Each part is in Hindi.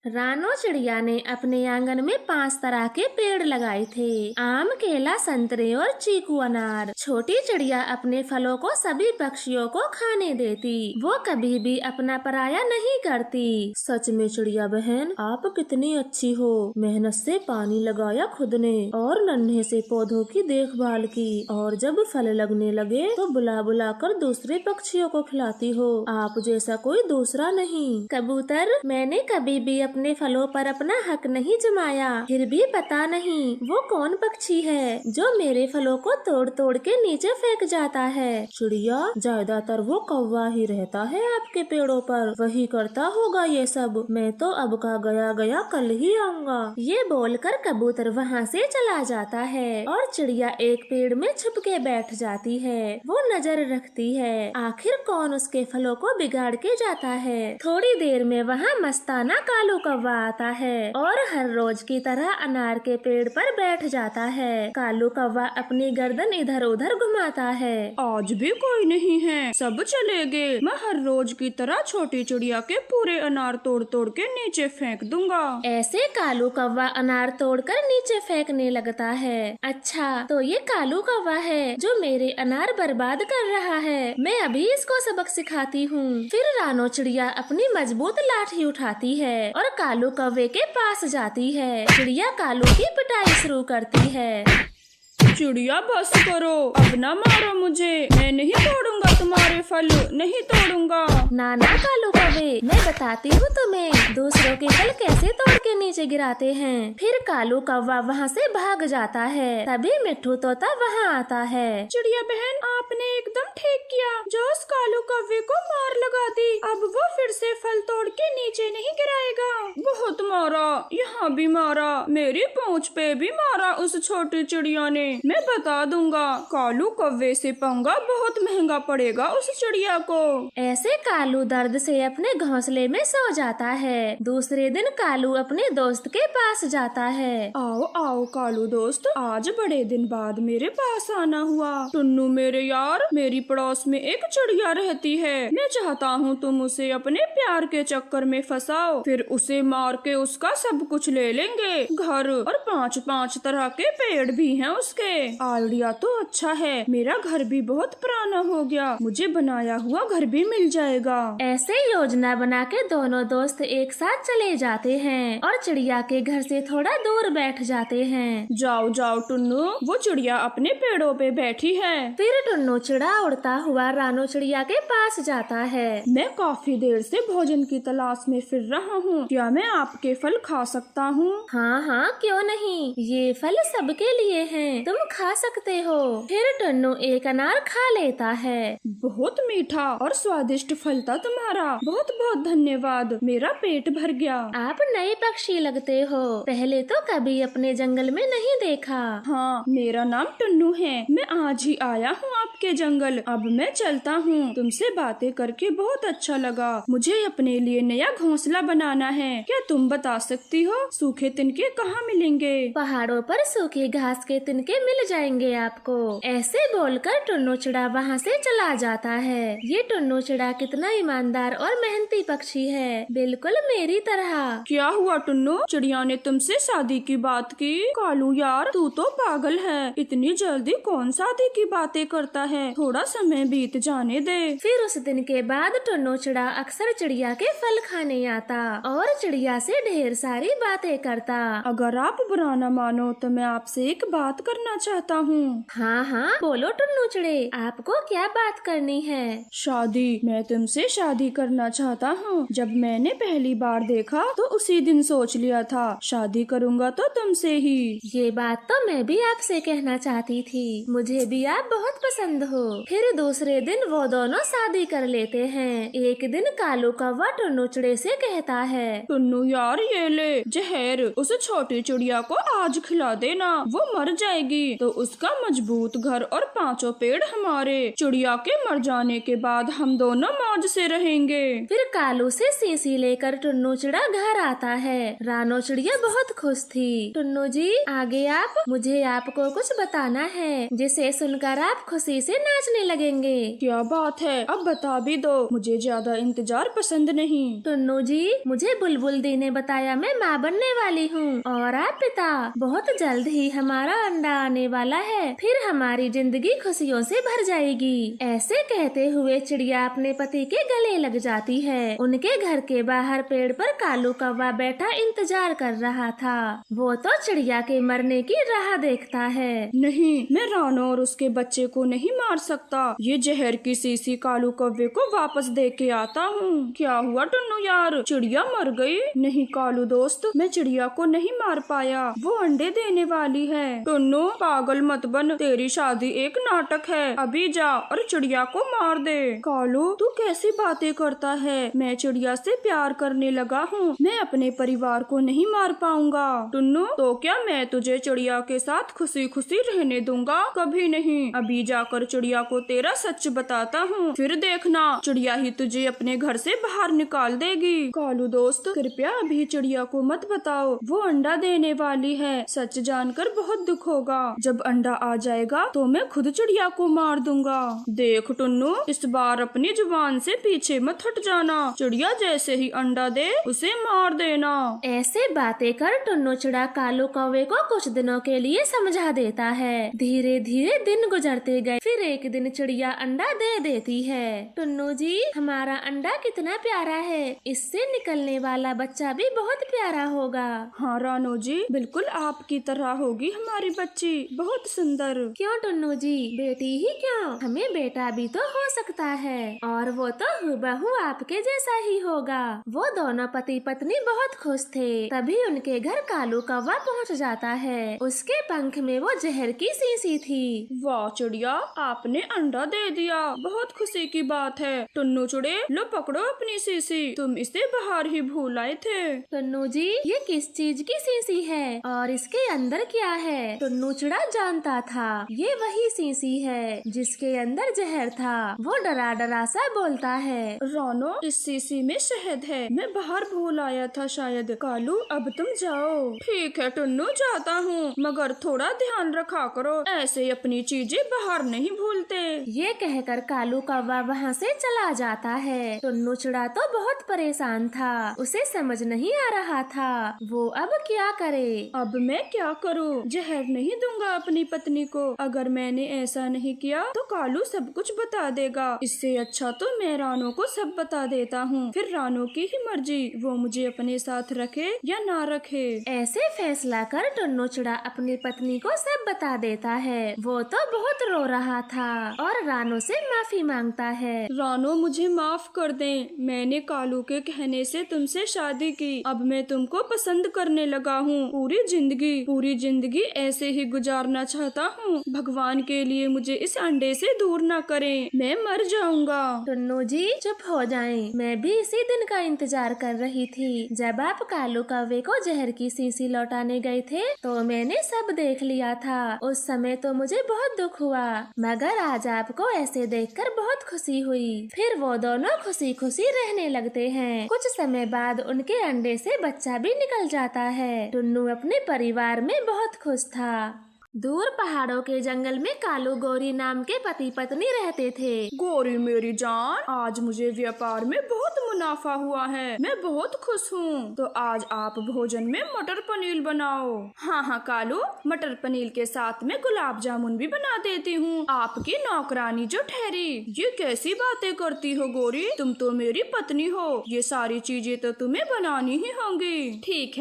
रानो चिड़िया ने अपने आंगन में 5 तरह के पेड़ लगाए थे। आम, केला, संतरे और चीकू, अनार। छोटी चिड़िया अपने फलों को सभी पक्षियों को खाने देती। वो कभी भी अपना पराया नहीं करती। सच में चिड़िया बहन, आप कितनी अच्छी हो। मेहनत से पानी लगाया खुद ने और नन्हे से पौधों की देखभाल की, और जब फल लगने लगे तो बुला बुला कर दूसरे पक्षियों को खिलाती हो। आप जैसा कोई दूसरा नहीं। कबूतर, मैंने कभी भी अपने फलों पर अपना हक नहीं जमाया, फिर भी पता नहीं वो कौन पक्षी है जो मेरे फलों को तोड़ तोड़ के नीचे फेंक जाता है। चिड़िया, ज्यादातर वो कौवा ही रहता है आपके पेड़ों पर, वही करता होगा ये सब। मैं तो अब का गया गया कल ही आऊंगा। ये बोलकर कबूतर वहाँ से चला जाता है और चिड़िया एक पेड़ में छुप के बैठ जाती है। वो नजर रखती है आखिर कौन उसके फलों को बिगाड़ के जाता है। थोड़ी देर में वहाँ मस्ताना कालू कौवा आता है और हर रोज की तरह अनार के पेड़ पर बैठ जाता है। कालू कौवा अपनी गर्दन इधर उधर घुमाता है। आज भी कोई नहीं है, सब चले गए। मैं हर रोज की तरह छोटी चिड़िया के पूरे अनार तोड़ तोड़ के नीचे फेंक दूंगा। ऐसे कालू कौवा अनार तोड़कर नीचे फेंकने लगता है। अच्छा, तो ये कालू कौवा है जो मेरे अनार बर्बाद कर रहा है। मैं अभी इसको सबक सिखाती हूँ। फिर रानो चिड़िया अपनी मजबूत लाठी उठाती है और कालू कौवे के पास जाती है। चिड़िया कालू की पिटाई शुरू करती है। चिड़िया बस करो, अब न मारो मुझे। मैं नहीं तोड़ूंगा तुम्हारे फल, नहीं तोड़ूंगा। ना ना कालू कौवे, मैं बताती हूँ तुम्हें दूसरों के फल कैसे तोड़ के नीचे गिराते हैं। फिर कालू कौवा वहाँ से भाग जाता है। तभी मिट्ठू तोता वहाँ आता है। चिड़िया बहन, आपने एकदम ठीक किया जो उस कालू कौवे को मार लगा दी। अब वो फिर से फल तोड़ के नीचे नहीं गिराएगा। बहुत मारा, यहाँ भी मारा, मेरी पूंछ पे भी मारा उस छोटी चिड़िया ने। मैं बता दूंगा, कालू कौवे से पंगा बहुत महंगा पड़ेगा उस चिड़िया को। ऐसे कालू दर्द से अपने घोंसले में सो जाता है। दूसरे दिन कालू अपने दोस्त के पास जाता है। आओ आओ कालू दोस्त, आज बड़े दिन बाद मेरे पास आना हुआ। टुन्नू मेरे यार, मेरी पड़ोस में एक चिड़िया रहती है। मैं चाहता हूँ तुम उसे अपने प्यार के चक्कर में फंसाओ, फिर उसे मार के उसका सब कुछ ले लेंगे। घर और 5-5 तरह के पेड़ भी हैं उसके। आइडिया तो अच्छा है, मेरा घर भी बहुत पुराना हो गया, मुझे बनाया हुआ घर भी मिल जाएगा। ऐसे योजना बना के दोनों दोस्त एक साथ चले जाते हैं और चिड़िया के घर से थोड़ा दूर बैठ जाते हैं। जाओ जाओ टुन्नू, वो चिड़िया अपने पेड़ों पे बैठी है। फिर टुन्नू चिड़ा उड़ता हुआ रानो चिड़िया के पास जाता है। मैं काफी देर से भोजन की तलाश में फिर रहा हूँ, क्या मैं आपके फल खा सकता हूँ? हाँ हाँ, क्यों नहीं, ये फल सबके लिए हैं, तुम खा सकते हो। फिर टुन्नू एक अनार खा लेता है। बहुत मीठा और स्वादिष्ट फल था तुम्हारा, बहुत बहुत धन्यवाद, मेरा पेट भर गया। आप नए पक्षी लगते हो, पहले तो कभी अपने जंगल में नहीं देखा। हाँ, मेरा नाम टुन्नू है, मैं आज ही आया हूँ आपके जंगल। अब मैं चलता हूँ, तुमसे बातें करके बहुत अच्छा लगा। मुझे अपने लिए नया घोंसला बनाना है, क्या तुम बता सकती हो सूखे तिनके कहाँ मिलेंगे? पहाड़ों पर सूखे घास के तिनके मिल जाएंगे आपको। ऐसे बोलकर टुन्नू चिड़ा वहाँ से चला जाता है। ये टुन्नू चिड़ा कितना ईमानदार और मेहनती पक्षी है, बिल्कुल मेरी तरह। क्या हुआ टुन्नू, चिड़िया ने तुमसे शादी की बात की? कालू यार, तू तो पागल है, इतनी जल्दी कौन शादी की बातें करता है, थोड़ा समय बीत जाने दे। फिर उस दिन के बाद टुन्नू चिड़ा अक्सर चिड़िया के फल खाने आता और चिड़िया से ढेर सारी बातें करता। अगर आप बुरा न मानो तो मैं आपसे एक बात करना चाहता हूँ। हाँ हाँ, बोलो टुन्नू चिड़े, आपको क्या बात करनी है? शादी, मैं तुमसे शादी करना चाहता हूँ। जब मैंने पहली बार देखा तो उसी दिन सोच लिया था शादी करूँगा तो तुमसे ही। ये बात तो मैं भी आपसे कहना चाहती थी, मुझे भी आप बहुत पसंद हो। फिर दूसरे दिन वो दोनों शादी कर लेते हैं। एक दिन कालू कौवा टुन्नू चिड़े से कहता है, टुन्नू यार, ये ले जहर, उस छोटी चिड़िया को आज खिला देना, वो मर जाएगी तो उसका मजबूत घर और 5 पेड़ हमारे। चिड़िया के मर जाने के बाद हम दोनों मौज से रहेंगे। फिर कालू से सीसी लेकर टुन्नू चिड़ा घर आता है। रानो चिड़िया बहुत खुश थी। टुन्नू जी आगे आप, मुझे आपको कुछ बताना है जिसे सुनकर आप खुशी से नाचने लगेंगे। क्या बात है, अब बता भी दो, मुझे ज्यादा इंतजार पसंद नहीं। टुन्नू जी मुझे बुलबुल दी ने बताया मैं माँ बनने वाली हूँ और आप पिता, बहुत जल्द ही हमारा अंडा आने वाला है, फिर हमारी जिंदगी खुशियों से भर जाएगी। ऐसे कहते हुए चिड़िया अपने पति के गले लग जाती है। उनके घर के बाहर पेड़ पर कालू कौवा बैठा इंतजार कर रहा था। वो तो चिड़िया के मरने की राह देखता है। नहीं, मैं रानो और उसके बच्चे को नहीं मार सकता। ये जहर की शीशी कालू कौवे को वापस दे के आता हूँ। क्या हुआ टुन्नू यार, चिड़िया मर गई? नहीं कालू दोस्त, मैं चिड़िया को नहीं मार पाया, वो अंडे देने वाली है। टुन्नू पागल मत बन, तेरी शादी एक नाटक है। अभी जा और चिड़िया को मार दे। कालू तू कैसी बातें करता है, मैं चिड़िया से प्यार करने लगा हूँ, मैं अपने परिवार को नहीं मार पाऊंगा। टुन्नू तो क्या मैं तुझे चिड़िया के साथ खुशी खुशी रहने दूंगा? कभी नहीं। अभी जाकर चिड़िया को तेरा सच बताता हूँ, फिर देखना चिड़िया ही तुझे अपने घर से बाहर निकाल देगी। कालू दोस्त कृपया अभी चिड़िया को मत बताओ, वो अंडा देने वाली है। सच जानकर बहुत दुख होगा। जब अंडा आ जाएगा तो मैं खुद चिड़िया को मार दूंगा। देख टुन्नू, इस बार अपनी जुबान से पीछे मत हट जाना। चिड़िया जैसे ही अंडा दे उसे मार देना। ऐसे बातें कर टुन्नू चिड़ा कालू कौवे को कुछ दिनों के लिए समझा देता है। धीरे धीरे दिन गुजरते गए। फिर एक दिन चिड़िया अंडा दे देती है। टुन्नू जी हमारा अंडा कितना प्यारा है, इससे निकलने वाला बच्चा भी बहुत प्यारा होगा। हाँ रानो जी, बिल्कुल आपकी तरह होगी हमारी बच्ची, बहुत सुंदर। क्यों टुन्नू जी, बेटी ही क्यों, हमें बेटा भी तो हो सकता है, और वो तो हूबहू आपके जैसा ही होगा। वो दोनों पति पत्नी बहुत खुश थे। तभी उनके घर कालू कौवा पहुंच जाता है। उसके पंख में वो जहर की शीशी थी। वाह चिड़िया, आपने अंडा दे दिया, बहुत खुशी की बात है। टुन्नू चुड़े, लो पकड़ो अपनी शीशी, तुम इसे बाहर ही भूल आए थे। टुन्नू जी ये किस चीज की शीशी है और इसके अंदर क्या है? टुन्नू चिड़ा जानता था ये वही शीशी है जिसके अंदर जहर था। वो डरा डरा सा बोलता है, रानो इस शीशी में शहद है, मैं बाहर भूल आया था शायद। कालू अब तुम जाओ। ठीक है टुन्नू, जाता हूँ, मगर थोड़ा ध्यान रखा करो, ऐसे अपनी चीजें बाहर नहीं भूलते। ये कहकर कालू कौवा वहाँ से चला जाता है। टुन्नू चिड़ा तो बहुत परेशान था, उसे समझ नहीं आ रहा था वो अब क्या करे। अब मैं क्या करूँ, जहर नहीं दूंगा अपनी पत्नी को। अगर मैंने ऐसा नहीं किया तो कालू सब कुछ बता देगा। इससे अच्छा तो मैं रानो को सब बता देता हूँ, फिर रानो की ही मर्जी, वो मुझे अपने साथ रखे या ना रखे। ऐसे फैसला कर टुन्नू चिड़ा अपनी पत्नी को सब बता देता है। वो तो बहुत रो रहा था और रानो से माफी मांगता है। रानो मुझे माफ कर दे, मैंने कालू के कहने से तुमसे शादी की, अब मैं तुमको पसंद करने लगा हूँ। पूरी जिंदगी ऐसे ही गुजारना चाहता हूँ। भगवान के लिए मुझे इस अंडे से दूर न करें, मैं मर जाऊंगा। टुन्नू जी चुप हो जाएं, मैं भी इसी दिन का इंतजार कर रही थी। जब आप कालू कौवे को जहर की शीशी लौटाने गए थे तो मैंने सब देख लिया था। उस समय तो मुझे बहुत दुख हुआ, मगर आज आपको ऐसे देखकर बहुत खुशी हुई। फिर वो दोनों खुशी खुशी रहने लगते हैं। कुछ समय बाद उनके अंडे से बच्चा भी निकल जाता है। टुन्नू अपने परिवार में बहुत खुश था। दूर पहाड़ों के जंगल में कालू गौरी नाम के पति पत्नी रहते थे। गौरी मेरी जान, आज मुझे व्यापार में बहुत मुनाफा हुआ है, मैं बहुत खुश हूँ। तो आज आप भोजन में मटर पनीर बनाओ। हाँ हाँ कालू, मटर पनीर के साथ में गुलाब जामुन भी बना देती हूँ, आपकी नौकरानी जो ठहरी। ये कैसी बातें करती हो गौरी, तुम तो मेरी पत्नी हो, ये सारी चीजें तो तुम्हें बनानी ही होंगी। ठीक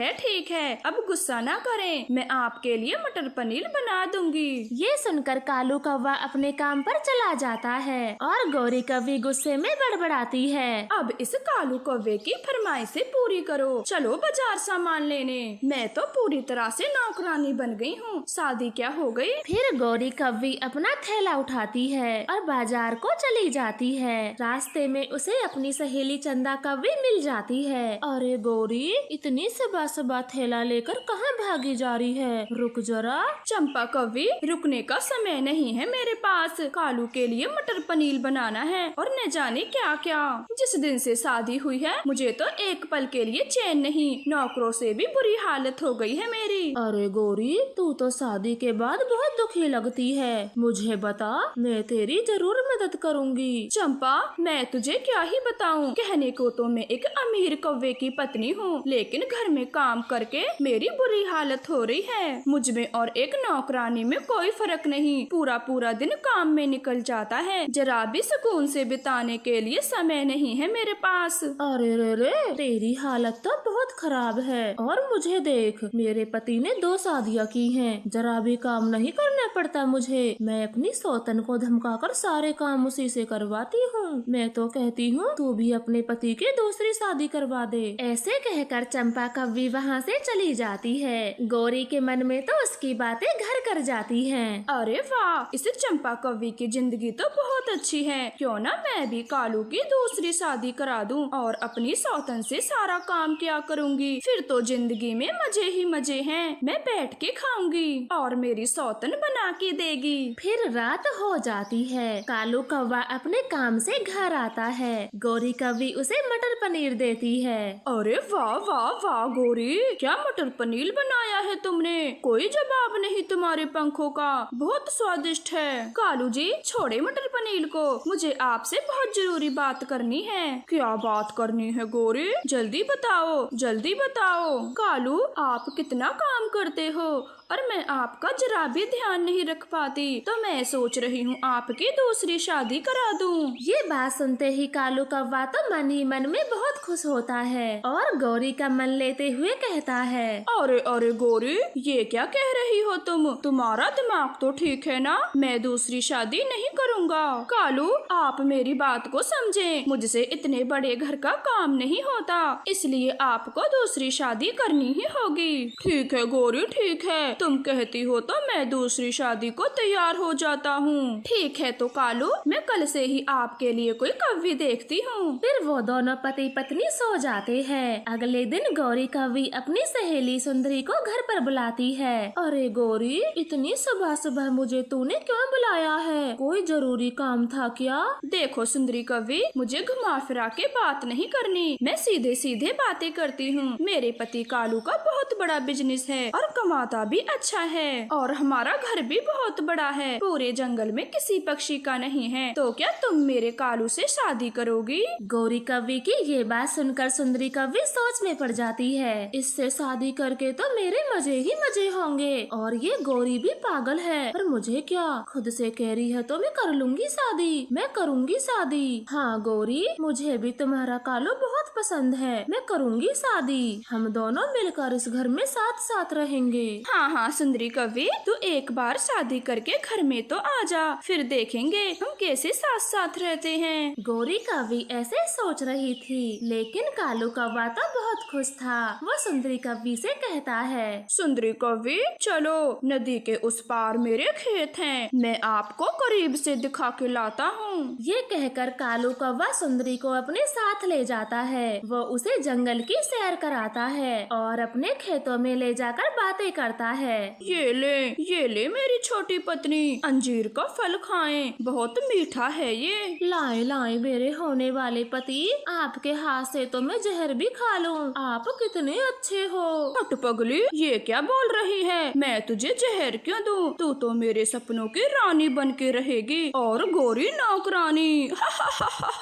है, अब गुस्सा ना करें, मैं आपके लिए मटर पनीर बना दूंगी। ये सुनकर कालू कौवा अपने काम पर चला जाता है और गौरी कभी गुस्से में बड़बड़ाती है। अब इस कालू कौवे की फरमाइशें पूरी करो। चलो बाजार सामान लेने। मैं तो पूरी तरह से नौकरानी बन गई हूँ। शादी क्या हो गई। फिर गौरी कव्वी अपना थैला उठाती है और बाजार को चली जाती है। रास्ते में उसे अपनी सहेली चंदा कव्वी मिल जाती है। अरे गौरी, इतनी सुबह सुबह थैला लेकर कहाँ भागी जा रही है? रुक जरा। चंपा कव्वी, रुकने का समय नहीं है मेरे पास। कालू के लिए मटर पनीर बनाना है और न जाने क्या क्या। जिस दिन से शादी हुई है मुझे तो एक पल के लिए चैन नहीं। नौकरों से भी बुरी हालत हो गई है मेरी। अरे गौरी, तू तो शादी के बाद बहुत दुखी लगती है। मुझे बता, मैं तेरी जरूर मदद करूंगी। चंपा, मैं तुझे क्या ही बताऊं। कहने को तो मैं एक अमीर कौवे की पत्नी हूँ, लेकिन घर में काम करके मेरी बुरी हालत हो रही है। मुझ में और एक नौकरानी में कोई फर्क नहीं। पूरा पूरा दिन काम में निकल जाता है। जरा भी सुकून से बिताने के लिए समय नहीं है मेरे पास। अरे रे, तेरी हालत तो बहुत खराब है। और मुझे देख, मेरे पति ने 2 शादियाँ की हैं। जरा भी काम नहीं करना पड़ता मुझे। मैं अपनी सौतन को धमकाकर सारे काम उसी से करवाती हूँ। मैं तो कहती हूँ तू भी अपने पति की दूसरी शादी करवा दे। ऐसे कहकर चंपा कव्वी वहाँ से चली जाती है। गौरी के मन में तो उसकी बातें घर कर जाती हैं। अरे वाह, इस चंपा कव्वी की जिंदगी तो बहुत अच्छी है। क्यों ना मैं भी कालू की दूसरी शादी करा दूं और अपनी सौतन से सारा काम किया करूंगी। फिर तो जिंदगी में मजे ही मजे हैं। मैं बैठ के खाऊंगी और मेरी सौतन बना के देगी। फिर रात हो जाती है। कालू कौवा अपने काम से घर आता है। गौरी कव्वी उसे मटर पनीर देती है। अरे वाह वाह वाह गौरी, क्या मटर पनीर बनाया है तुमने। कोई जवाब नहीं तुम्हारे पंखों का। बहुत स्वादिष्ट है। कालू जी, छोड़े मटर पनीर को, मुझे आपसे बहुत जरूरी बात करनी है। क्या बात करनी है गौरी? जल्दी बताओ, जल्दी बताओ। कालू, आप कितना काम करते हो और मैं आपका जरा भी ध्यान नहीं रख पाती, तो मैं सोच रही हूँ आपकी दूसरी शादी करा दूँ। ये बात सुनते ही कालू कौवा तो मन ही मन में बहुत खुश होता है और गौरी का मन लेते हुए कहता है, अरे अरे गौरी, ये क्या कह रही हो तुम? तुम्हारा दिमाग तो ठीक है ना? मैं दूसरी शादी नहीं करूँगा। कालू, आप मेरी बात को समझें। मुझसे इतने बड़े घर का काम नहीं होता, इसलिए आपको दूसरी शादी करनी ही होगी। ठीक है गौरी, ठीक है। तुम कहती हो तो मैं दूसरी शादी को तैयार हो जाता हूँ। ठीक है तो कालू, मैं कल से ही आपके लिए कोई कव्वी देखती हूँ। फिर वो दोनों पति पत्नी सो जाते हैं। अगले दिन गौरी कव्वी अपनी सहेली सुंदरी को घर पर बुलाती है। अरे गौरी, इतनी सुबह सुबह मुझे तूने क्यों बुलाया है? कोई जरूरी काम था क्या? देखो सुंदरी कव्वी, मुझे घुमा फिरा के बात नहीं करनी। मैं सीधे सीधे बातें करती हूँ। मेरे पति कालू का बहुत बड़ा बिजनेस है और कमाता भी अच्छा है और हमारा घर भी बहुत बड़ा है। पूरे जंगल में किसी पक्षी का नहीं है। तो क्या तुम मेरे कालू से शादी करोगी? गौरी कव्वी की ये बात सुनकर सुंदरी कव्वी सोच में पड़ जाती है। इससे शादी करके तो मेरे मजे ही मजे होंगे और ये गौरी भी पागल है। पर मुझे क्या, खुद से कह रही है तो मैं कर लूंगी शादी। मैं करूंगी शादी। हाँ गौरी, मुझे भी तुम्हारा कालू बहुत पसंद है। मैं करूंगी शादी। हम दोनों मिलकर इस घर में साथ साथ रहेंगे। हाँ हाँ सुंदरी कव्वी, तू एक बार शादी करके घर में तो आ जा, फिर देखेंगे हम कैसे साथ साथ रहते हैं। गौरी कव्वी ऐसे सोच रही थी, लेकिन कालू कौवा तो बहुत खुश था। वो सुंदरी कव्वी से कहता है, सुंदरी कव्वी, चलो नदी के उस पार मेरे खेत हैं। मैं आपको करीब से दिखा के लाता हूँ। ये कहकर कालू कौवा सुंदरी को अपने साथ ले जाता है। वो उसे जंगल की सैर कराता है और अपने खेतों में ले जाकर बातें करता है। ये ले मेरी छोटी पत्नी, अंजीर का फल खाएं, बहुत मीठा है ये। लाए लाए मेरे होने वाले पति, आपके हाथ से तो मैं जहर भी खा लूं। आप कितने अच्छे हो। हट पगली, ये क्या बोल रही है? मैं तुझे जहर क्यों दूं? तू तो मेरे सपनों की रानी बन के रहेगी और गौरी नौकरानी।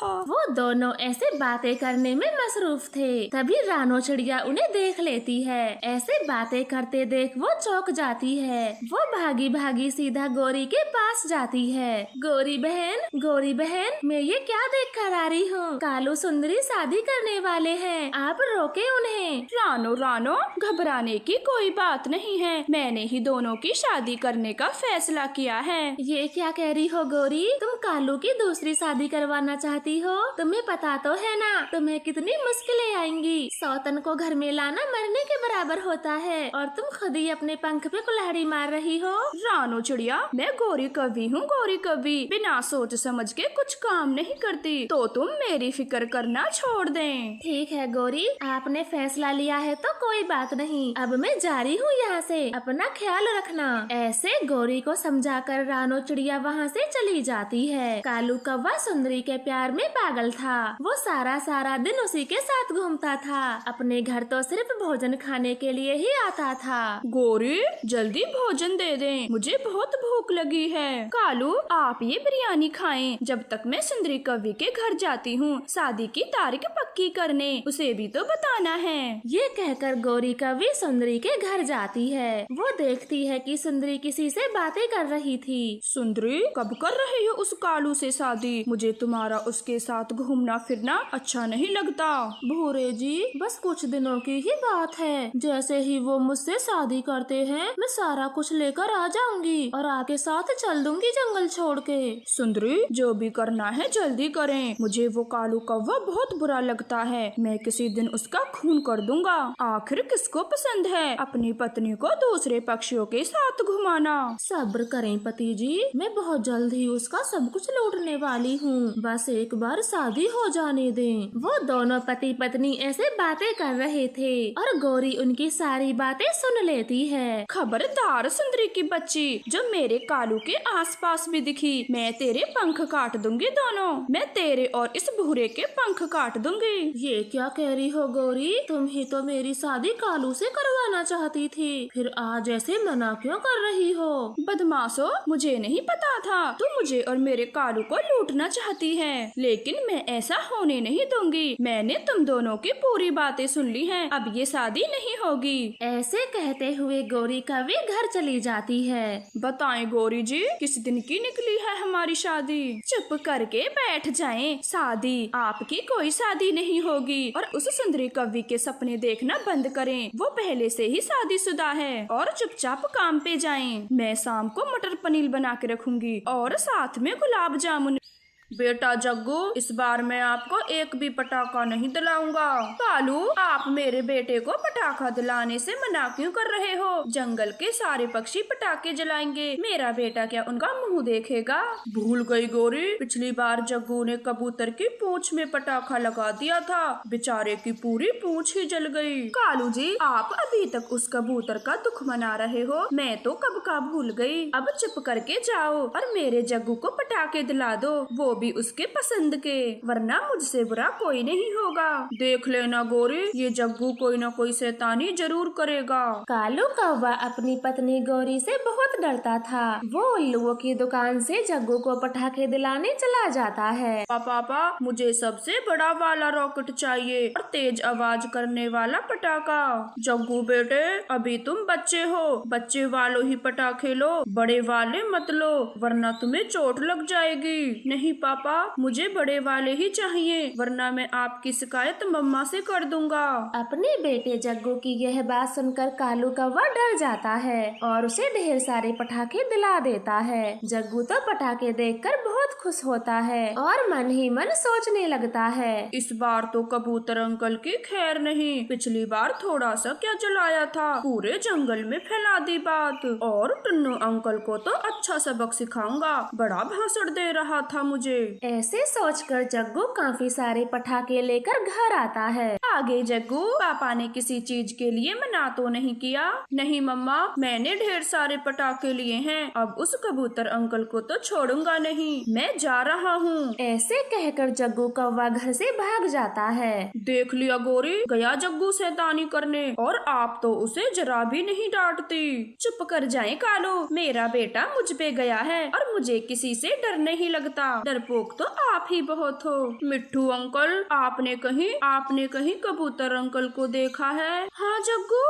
वो दोनों ऐसे बातें करने में मसरूफ थे। तभी रानो चिड़िया उन्हें देख लेती है। ऐसे बातें करते देख वो चौंक जाती है। वो भागी भागी सीधा गौरी के पास जाती है। गौरी बहन, मैं ये क्या देख कर आ रही हूँ? कालू सुंदरी शादी करने वाले हैं, आप रोके उन्हें। रानो, घबराने की कोई बात नहीं है, मैंने ही दोनों की शादी करने का फैसला किया है। ये क्या कह रही हो गौरी? तुम कालू की दूसरी शादी करवाना चाहती हो? तुम्हें पता तो है ना तुम्हें कितनी मुश्किलें आएंगी। सौतन को घर में लाना मरने के बराबर होता है, और तुम खुद ही अपने पंख पे कुल्हाड़ी मार रही हो। रानो चिड़िया, मैं गौरी कवि हूँ, गौरी कवि बिना सोच समझ के कुछ काम नहीं करती, तो तुम मेरी फिक्र करना छोड़ दें। ठीक है गौरी, आपने फैसला लिया है तो कोई बात नहीं, अब मैं जा रही हूँ यहाँ से, अपना ख्याल रखना। ऐसे गौरी को समझाकर रानो चिड़िया वहाँ से चली जाती है। कालू कौवा सुंदरी के प्यार में पागल था। वो सारा दिन उसी के साथ घूमता था। अपने घर तो सिर्फ भोजन खाने के लिए ही आता था। गौरी, जल्दी भोजन दे दें, मुझे बहुत भूख लगी है। कालू, आप ये बिरयानी खाएं, जब तक मैं सुंदरी कवि के घर जाती हूँ शादी की तारीख पक्की करने, उसे भी तो बताना है। ये कहकर गौरी कवि सुंदरी के घर जाती है। वो देखती है कि सुंदरी किसी से बातें कर रही थी। सुंदरी, कब कर रही हो उस कालू से शादी? मुझे तुम्हारा उसके साथ घूमना फिरना अच्छा नहीं लगता। भूरे जी, बस कुछ दिनों की ही बात है। जैसे ही वो मुझसे शादी करते हैं, मैं सारा कुछ लेकर आ जाऊंगी और आपके साथ चल दूंगी जंगल छोड़ के। सुंदरी, जो भी करना है जल्दी करें, मुझे वो कालू कौवा बहुत बुरा लगता है। मैं किसी दिन उसका खून कर दूंगा। आखिर किसको पसंद है अपनी पत्नी को दूसरे पक्षियों के साथ घुमाना? सब्र करें पति जी, मैं बहुत जल्द ही उसका सब कुछ लूटने वाली हूँ। बस एक बार शादी हो जाने दें। वो दोनों पति पत्नी ऐसे बातें कर रहे थे और गौरी उनकी सारी बातें सुन लेती है। खबरदार सुंदरी की बच्ची, जो मेरे कालू के आसपास भी दिखी, मैं तेरे पंख काट दूंगी दोनों। मैं तेरे और इस भूरे के पंख काट दूंगी। ये क्या कह रही हो गौरी? तुम ही तो मेरी शादी कालू से करवाना चाहती थी, फिर आज ऐसे मना क्यों कर रही हो? बदमाशो, मुझे नहीं पता था तुम मुझे और मेरे कालू को लूटना चाहती है, लेकिन मैं ऐसा होने नहीं दूंगी। मैंने तुम दोनों की पूरी बातें सुन ली हैं, अब ये शादी नहीं होगी। ऐसे कहते हुए गौरी कवि घर चली जाती है। बताएं गौरी जी, किस दिन की निकली है हमारी शादी? चुप करके बैठ जाएं, शादी आपकी कोई शादी नहीं होगी। और उस सुंदरी कवि के सपने देखना बंद करें, वो पहले से ही शादीशुदा है। और चुपचाप काम पे जाएं। मैं शाम को मटर पनीर बना के रखूंगी और साथ में गुलाब जामुन। बेटा जग्गू, इस बार मैं आपको एक भी पटाखा नहीं दिलाऊंगा। कालू, आप मेरे बेटे को पटाखा दिलाने से मना क्यों कर रहे हो? जंगल के सारे पक्षी पटाखे जलाएंगे, मेरा बेटा क्या उनका मुंह देखेगा? भूल गई गौरी, पिछली बार जग्गू ने कबूतर की पूंछ में पटाखा लगा दिया था, बेचारे की पूरी पूंछ ही जल गई। कालू जी, आप अभी तक उस कबूतर का दुख मना रहे हो, मैं तो कब का भूल गई। अब चुप करके जाओ और मेरे जग्गू को पटाखे दिला दो, वो भी उसके पसंद के, वरना मुझसे बुरा कोई नहीं होगा। देख लेना गौरी, ये जग्गू कोई न कोई शैतानी जरूर करेगा। कालू कौवा अपनी पत्नी गौरी से बहुत डरता था। वो उल्लुओं की दुकान से जग्गू को पटाखे दिलाने चला जाता है। पापा, मुझे सबसे बड़ा वाला रॉकेट चाहिए और तेज आवाज करने वाला पटाखा। जग्गू बेटे, अभी तुम बच्चे हो, बच्चे वालों ही पटाखे लो, बड़े वाले मत लो, वरना तुम्हें चोट लग जाएगी। नहीं पापा, मुझे बड़े वाले ही चाहिए, वरना मैं आपकी शिकायत मम्मा से कर दूंगा। अपने बेटे जग्गू की यह बात सुनकर कालू कौवा डर जाता है और उसे ढेर सारे पटाखे दिला देता है। जग्गू तो पटाखे देखकर बहुत खुश होता है और मन ही मन सोचने लगता है, इस बार तो कबूतर अंकल की खैर नहीं, पिछली बार थोड़ा सा क्या जलाया था, पूरे जंगल में फैला दी बात। और टुन्नू अंकल को तो अच्छा सबक सिखाऊंगा, बड़ा भाषण दे रहा था मुझे। ऐसे सोचकर जग्गू काफी सारे पटाखे लेकर घर आता है। आगे जग्गू, पापा ने किसी चीज के लिए मना तो नहीं किया? नहीं मम्मा, मैंने ढेर सारे पटाखे लिए हैं, अब उस कबूतर अंकल को तो छोड़ूंगा नहीं, मैं जा रहा हूँ। ऐसे कहकर जग्गू कौवा घर से भाग जाता है। देख लिया गौरी, गया जग्गू शैतानी करने, और आप तो उसे जरा भी नहीं डांटती। चुप कर जाए कालू, मेरा बेटा मुझ पे गया है और मुझे किसी से डर नहीं लगता। डरपोक तो आप ही बहुत हो। मिट्ठू अंकल, आपने कहीं कबूतर अंकल को देखा है? हाँ जग्गू,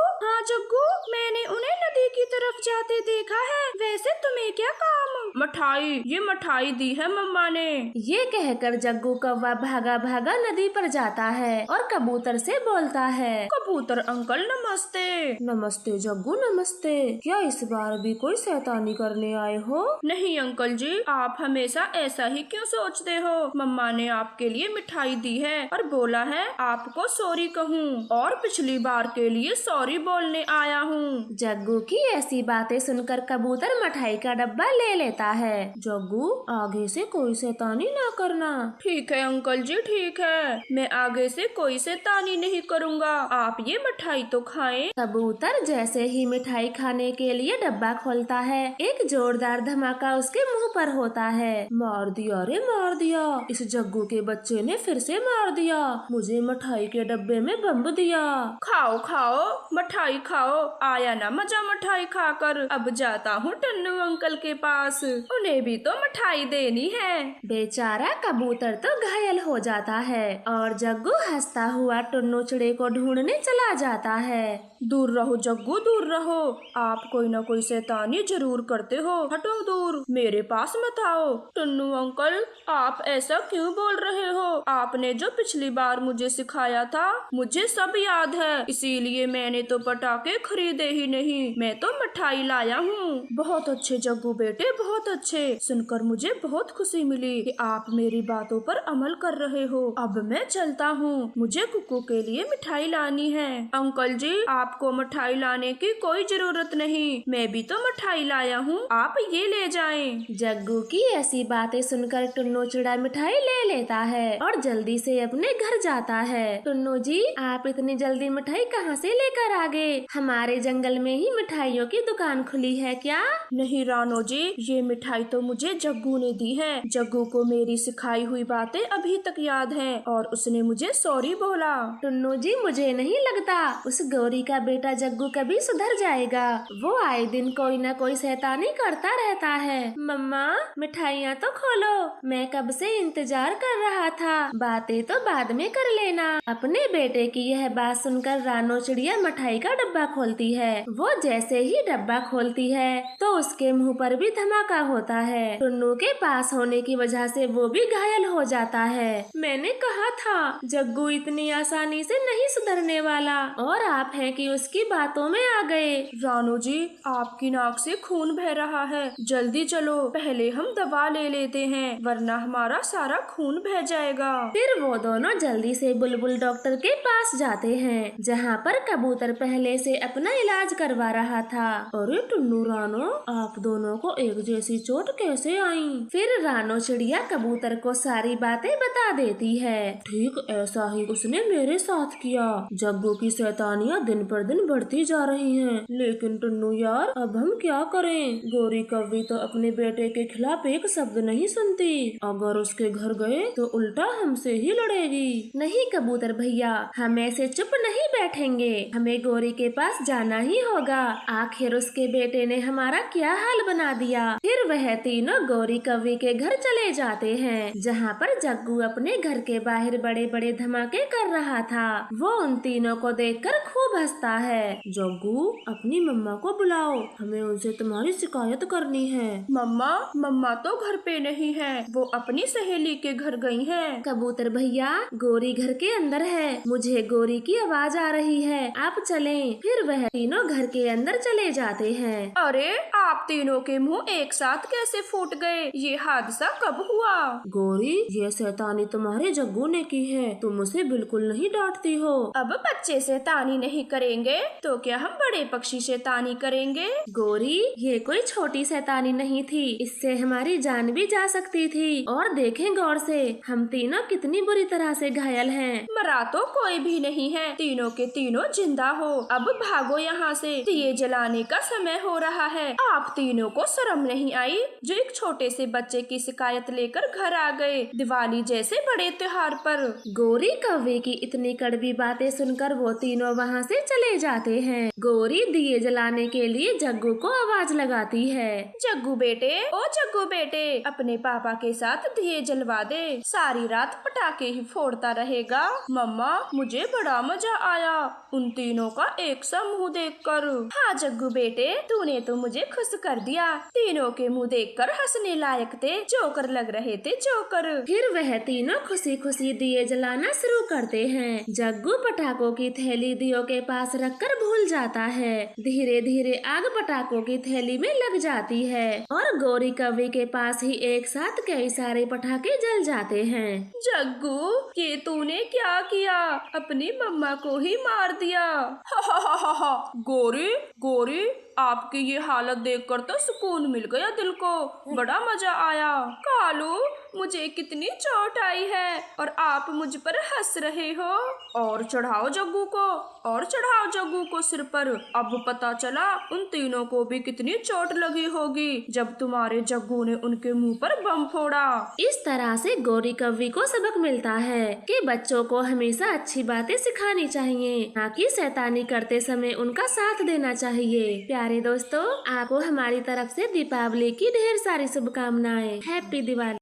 मैंने उन्हें नदी की तरफ जाते देखा है। वैसे तुम्हें क्या काम? मिठाई, ये मिठाई दी है मम्मा ने। ये कहकर जग्गू कौवा भागा भागा नदी पर जाता है और कबूतर से बोलता है, कबूतर अंकल नमस्ते। नमस्ते जग्गू नमस्ते। क्या इस बार भी कोई शैतानी करने आए हो? नहीं अंकल जी, आप हमेशा ऐसा ही क्यों सोचते हो? मम्मा ने आपके लिए मिठाई दी है और बोला है आपको सॉरी कहूँ, और पिछली बार के लिए सॉरी बोलने आया हूँ। जग्गू की ऐसी बातें सुनकर कबूतर मिठाई का डब्बा ले लेता है। जग्गू, आगे से कोई शैतानी ना करना। ठीक है अंकल जी, ठीक है, मैं आगे से कोई शैतानी नहीं करूँगा। आप ये मिठाई तो खाएं। कबूतर जैसे ही मिठाई खाने के लिए डब्बा खोलता है, एक जोरदार धमाका उसके मुंह पर होता है। मार दिया रे मार दिया, इस जग्गू के बच्चे ने फिर से मार दिया। मुझे मिठाई के डब्बे में बम दिया। खाओ खाओ मिठाई खाओ, आया ना मजा मिठाई खाकर। अब जाता हूँ टन्नू अंकल के पास, उन्हें भी तो मिठाई देनी है। बेचारा कबूतर तो घायल हो जाता है और जग्गू हंसता हुआ टुन्नू चिड़े को ढूंढने चला जाता है। दूर रहो जग्गू, दूर रहो, आप कोई न कोई शैतानी जरूर करते हो। हटो दूर, मेरे पास मत आओ। टुन्नू अंकल, आप ऐसा क्यों बोल रहे हो? आपने जो पिछली बार मुझे सिखाया था, मुझे सब याद है, इसीलिए मैंने तो पटाखे खरीदे ही नहीं, मैं तो मिठाई लाया हूँ। बहुत अच्छे जग्गू बेटे, बहुत अच्छे। सुनकर मुझे बहुत खुशी मिली कि आप मेरी बातों पर अमल कर रहे हो। अब मैं चलता हूँ, मुझे कुकू के लिए मिठाई लानी है। अंकल जी, आपको मिठाई लाने की कोई जरूरत नहीं, मैं भी तो मिठाई लाया हूँ, आप ये ले जाएं। जग्गू की ऐसी बातें सुनकर टुन्नू चिड़ा मिठाई ले लेता है और जल्दी से अपने घर जाता है। टुन्नू जी, आप इतनी जल्दी मिठाई कहाँ से लेकर आ गए? हमारे जंगल में ही मिठाइयों की दुकान खुली है क्या? नहीं रानो जी, ये मिठाई तो मुझे जग्गू ने दी है। जग्गू को मेरी सिखाई हुई बातें अभी तक याद हैं और उसने मुझे सॉरी बोला। टुन्नू जी, मुझे नहीं लगता उस गौरी का बेटा जग्गू कभी सुधर जाएगा। वो आए दिन कोई न कोई शैतानी करता रहता है। मम्मा, मिठाइयाँ तो खोलो, मैं कब से इंतजार कर रहा था। बातें तो बाद में कर लेना। अपने बेटे की यह बात सुनकर रानो चिड़िया मिठाई का डब्बा खोलती है। वो जैसे ही डब्बा खोलती है तो उसके मुंह पर भी धमाका होता है। टुन्नू के पास होने की वजह से वो भी घायल हो जाता है। मैंने कहा था जग्गू इतनी आसानी से नहीं सुधरने वाला, और आप हैं कि उसकी बातों में आ गए। रानो जी, आपकी नाक से खून बह रहा है, जल्दी चलो, पहले हम दवा ले लेते हैं, वरना हमारा सारा खून बह जाएगा। फिर वो दोनों जल्दी से बुलबुल डॉक्टर के पास जाते हैं, जहाँ पर कबूतर पहले से अपना इलाज करवा रहा था। अरे टुन्नू रानो, आप दोनों को एक जैसी चोट कैसे आई? फिर रानो चिड़िया कबूतर को सारी बातें बता देती है। ठीक ऐसा ही उसने मेरे साथ किया। जग्गू की शैतानियाँ दिन पर दिन बढ़ती जा रही हैं। लेकिन टुन्नू यार, अब हम क्या करें? गौरी कौवी तो अपने बेटे के खिलाफ एक शब्द नहीं सुनती। अगर उसके घर गए तो उल्टा हमसे ही लड़ेगी। नहीं कबूतर भैया, हम ऐसे चुप नहीं बैठेंगे, हमें गौरी के पास जाना ही होगा। आखिर उसके बेटे ने हमारा क्या हाल बना दिया। फिर वह तीनों गौरी कौवी के घर चले जाते हैं, जहाँ पर जग्गू अपने घर के बाहर बड़े बड़े धमाके कर रहा था। वो उन तीनों को देखकर खूब हंसता है। जग्गू, अपनी मम्मा को बुलाओ, हमें उनसे तुम्हारी शिकायत करनी है। मम्मा तो घर पे नहीं है, वो अपनी सहेली के घर गई हैं। कबूतर भैया, गौरी घर के अंदर है, मुझे गौरी की आवाज आ रही है, आप चलें। फिर वह तीनों घर के अंदर चले जाते हैं। अरे, आप तीनों के मुंह एक साथ कैसे फूट गए? ये हादसा कब हुआ? गौरी, ये शैतानी तुम्हारे जग्गू ने की है, तुम उसे बिल्कुल नहीं डांटती हो। अब बच्चे शैतानी नहीं करेंगे तो क्या हम बड़े पक्षी शैतानी करेंगे? गौरी, ये कोई छोटी शैतानी नहीं थी, इससे हमारी जान भी जा सकती थी। और देखें गौर से, हम तीनों कितनी बुरी तरह से घायल हैं। मरा तो कोई भी नहीं है, तीनों के तीनों जिंदा हो। अब भागो यहाँ से, दिए जलाने का समय हो रहा है। आप तीनों को शर्म नहीं आई जो एक छोटे से बच्चे की शिकायत लेकर घर आ गए? दिवाली जैसे ऐसे बड़े त्योहार पर। गौरी कौवे की इतनी कड़वी बातें सुनकर वो तीनों वहाँ से चले जाते हैं। गौरी दिए जलाने के लिए जग्गू को आवाज लगाती है। जग्गू बेटे, ओ जग्गू बेटे, अपने पापा के साथ दिए जलवा दे, सारी रात पटाखे ही फोड़ता रहेगा। मम्मा, मुझे बड़ा मजा आया उन तीनों का एक सा मुँह देखकर। हाँ जग्गू बेटे, तूने तो मुझे खुश कर दिया। तीनों के मुँह देखकर हंसने लायक थे, जोकर लग रहे थे, जोकर। फिर वह तीनों खुशी खुशी दिए जलाना शुरू करते हैं। जग्गू पटाखों की थैली दियों के पास रखकर भूल जाता है। धीरे धीरे आग पटाखों की थैली में लग जाती है और गौरी कौवे के पास ही एक साथ कई सारे पटाखे जल जाते हैं। जग्गू, ये तूने क्या किया? अपनी मम्मा को ही मार दिया। हा। गौरी, गौरी, आपकी ये हालत देखकर तो सुकून मिल गया दिल को, बड़ा मजा आया। कालू, मुझे कितनी चोट आई है और आप मुझ पर हंस रहे हो। और चढ़ाओ जग्गू को, और चढ़ाओ जग्गू को सिर पर। अब पता चला उन तीनों को भी कितनी चोट लगी होगी जब तुम्हारे जग्गू ने उनके मुंह पर बम फोड़ा। इस तरह से गौरी कौवी को सबक मिलता है कि बच्चों को हमेशा अच्छी बातें सिखानी चाहिए, ना कि शैतानी करते समय उनका साथ देना चाहिए। प्यारे दोस्तों, आपको हमारी तरफ से दीपावली की ढेर सारी शुभकामनाएं। हैप्पी दिवाली।